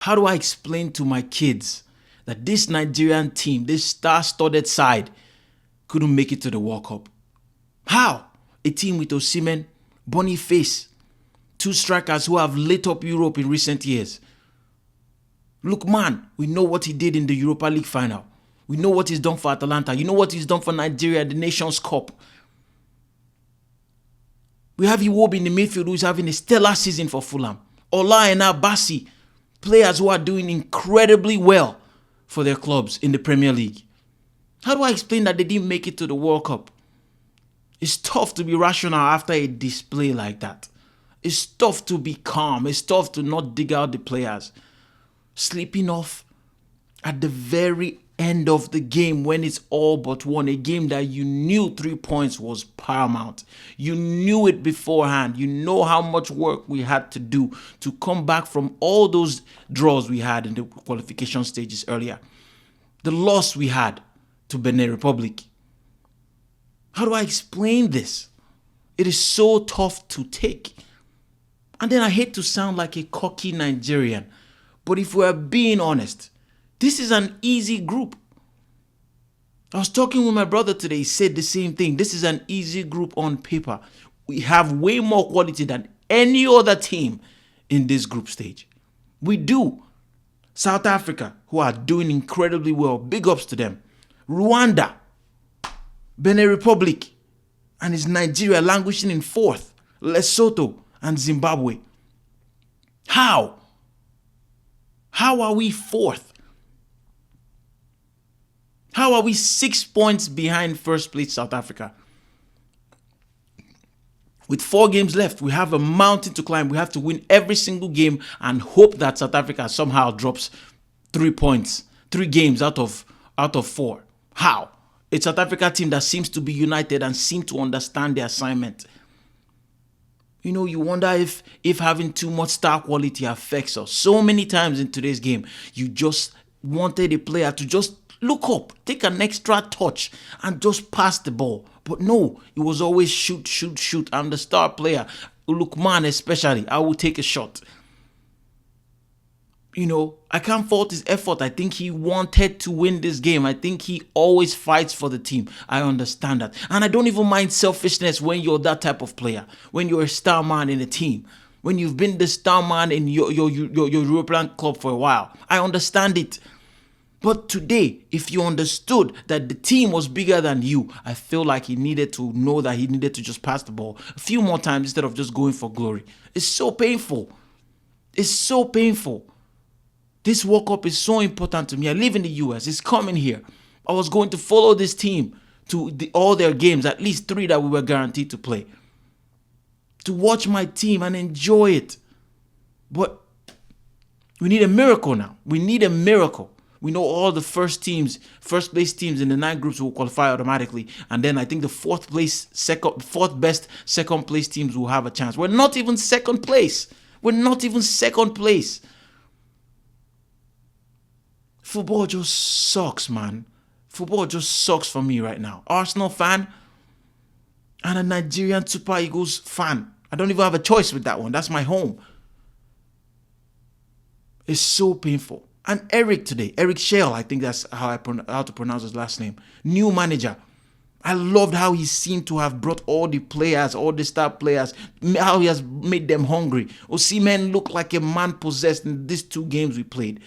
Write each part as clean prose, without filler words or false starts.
How do I explain to my kids that this Nigerian team, this star-studded side, couldn't make it to the World Cup? How? A team with Osimhen, Boniface, two strikers who have lit up Europe in recent years. Lookman, we know what he did in the Europa League final. We know what he's done for Atalanta. You know what he's done for Nigeria, the Nations Cup. We have Iwobi in the midfield who's having a stellar season for Fulham. Ola and Abasi, players who are doing incredibly well for their clubs in the Premier League. How do I explain that they didn't make it to the World Cup? It's tough to be rational after a display like that. It's tough to be calm. It's tough to not dig out the players. Sleeping off at the very end of the game when it's all but won. A game that you knew 3 points was paramount. You knew it beforehand. You know how much work we had to do to come back from all those draws we had in the qualification stages earlier. The loss we had to Benin Republic. How do I explain this? It is so tough to take. And then I hate to sound like a cocky Nigerian, but if we're being honest, this is an easy group. I was talking with my brother today. He said the same thing. This is an easy group on paper. We have way more quality than any other team in this group stage. We do. South Africa, who are doing incredibly well. Big ups to them. Rwanda, Benin Republic, and it's Nigeria languishing in fourth. Lesotho and Zimbabwe. How? How are we fourth? How are we 6 points behind first place South Africa? With 4 games left, we have a mountain to climb. We have to win every single game and hope that South Africa somehow drops 3 points, 3 games out of 4. How? It's a South Africa team that seems to be united and seem to understand the assignment. You know, you wonder if having too much star quality affects us. So many times in today's game, you just wanted a player to just look up, take an extra touch, and just pass the ball. But no, it was always shoot, shoot, shoot. I'm the star player. Lookman especially, I will take a shot. You know, I can't fault his effort. I think he wanted to win this game. I think he always fights for the team. I understand that. And I don't even mind selfishness when you're that type of player. When you're a star man in a team. When you've been the star man in your European club for a while. I understand it. But today, if you understood that the team was bigger than you, I feel like he needed to know that he needed to just pass the ball a few more times instead of just going for glory. It's so painful. It's so painful. This World Cup is so important to me. I live in the US. It's coming here. I was going to follow this team to all their games, at least 3 that we were guaranteed to play. To watch my team and enjoy it. But we need a miracle now. We need a miracle. We know all the first place teams in the 9 groups will qualify automatically. And then I think the fourth best second place teams will have a chance. We're not even second place. We're not even second place. Football just sucks, man. Football just sucks for me right now. Arsenal fan and a Nigerian Super Eagles fan. I don't even have a choice with that one. That's my home. It's so painful. And Eric today, Eric Shell, I think that's how to pronounce his last name. New manager. I loved how he seemed to have brought all the players, all the star players, how he has made them hungry. Osimhen looked like a man possessed in these 2 games we played.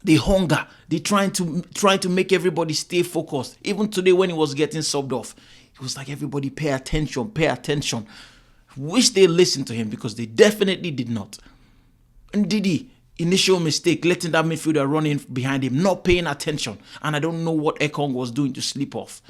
The hunger, they trying to make everybody stay focused. Even today when he was getting subbed off, it was like everybody pay attention. Wish they listened to him because they definitely did not. And Didi, initial mistake, letting that midfielder run in behind him, not paying attention. And I don't know what Ekong was doing to sleep off.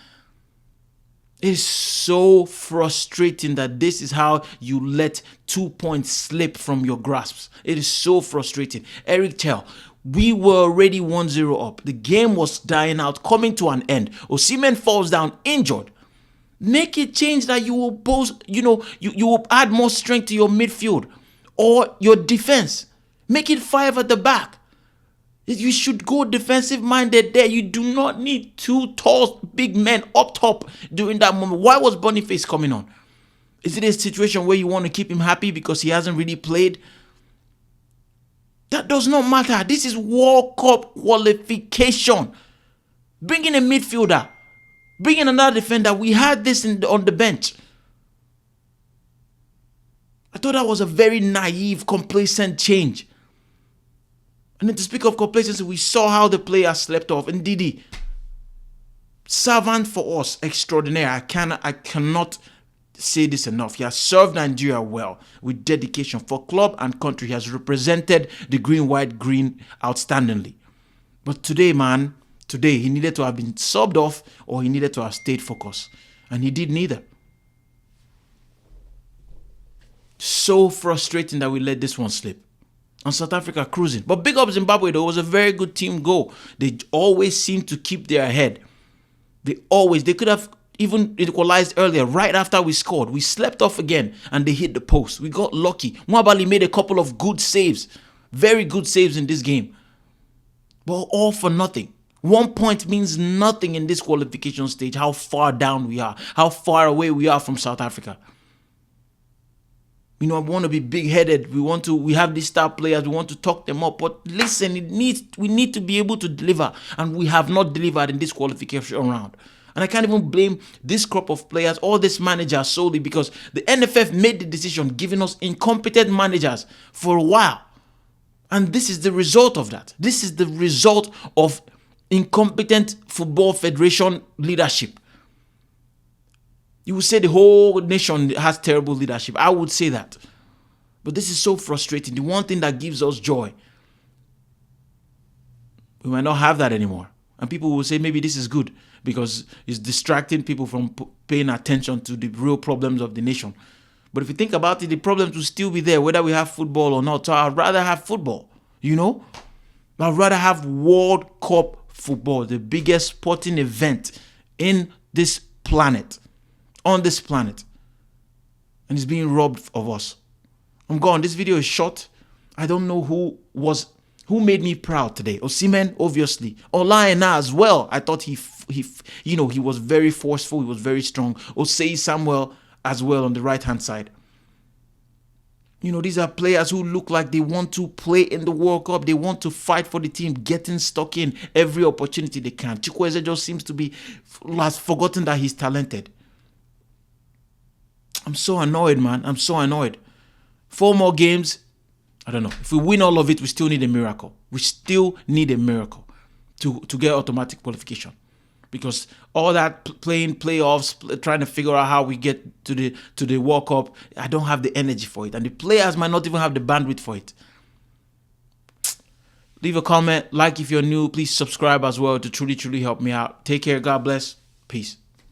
It is so frustrating that this is how you let 2 points slip from your grasps. It is so frustrating. Eric Tell, we were already 1-0 up. The game was dying out, coming to an end. Osimhen falls down injured. Make a change that you will add more strength to your midfield or your defense. Make it 5 at the back. You should go defensive minded there. You do not need 2 tall, big men up top during that moment. Why was Boniface coming on? Is it a situation where you want to keep him happy because he hasn't really played? That does not matter. This is World Cup qualification. Bring in a midfielder. Bring in another defender. We had this on the bench. I thought that was a very naive, complacent change. And then to speak of complacency, we saw how the players slept off. And Didi, servant for us, extraordinaire. I cannot say this enough. He has served Nigeria well with dedication for club and country. He has represented the green, white, green outstandingly. But today, man, he needed to have been subbed off or he needed to have stayed focused. And he did neither. So frustrating that we let this one slip. And South Africa cruising. But big up Zimbabwe, though. It was a very good team goal. They always seem to keep their head. They could have even equalized earlier, right after we scored. We slept off again and they hit the post. We got lucky. Mwabali made a couple of good saves. Very good saves in this game. But all for nothing. 1 point means nothing in this qualification stage. How far down we are. How far away we are from South Africa. You know, we want to be big-headed. We have these star players. We want to talk them up. But listen, we need to be able to deliver. And we have not delivered in this qualification round. And I can't even blame this crop of players or this manager solely because the NFF made the decision giving us incompetent managers for a while. And this is the result of that. This is the result of incompetent Football Federation leadership. You would say the whole nation has terrible leadership. I would say that. But this is so frustrating. The one thing that gives us joy, we might not have that anymore. And people will say maybe this is good because it's distracting people from paying attention to the real problems of the nation. But if you think about it, the problems will still be there whether we have football or not. So I'd rather have football, you know. I'd rather have World Cup football, the biggest sporting event in this planet. On this planet, and it's being robbed of us. I'm gone. This video is short. I don't know who made me proud today. Osimhen, obviously. Olayena as well. I thought he was very forceful. He was very strong. Osei Samuel as well on the right hand side. You know, these are players who look like they want to play in the World Cup. They want to fight for the team, getting stuck in every opportunity they can. Chukwueze just seems to be has forgotten that he's talented. I'm so annoyed, man. I'm so annoyed. 4 more games. I don't know. If we win all of it, we still need a miracle. We still need a miracle to get automatic qualification. Because all that playing playoffs, trying to figure out how we get to the World Cup, I don't have the energy for it. And the players might not even have the bandwidth for it. Leave a comment. Like if you're new. Please subscribe as well to truly help me out. Take care. God bless. Peace.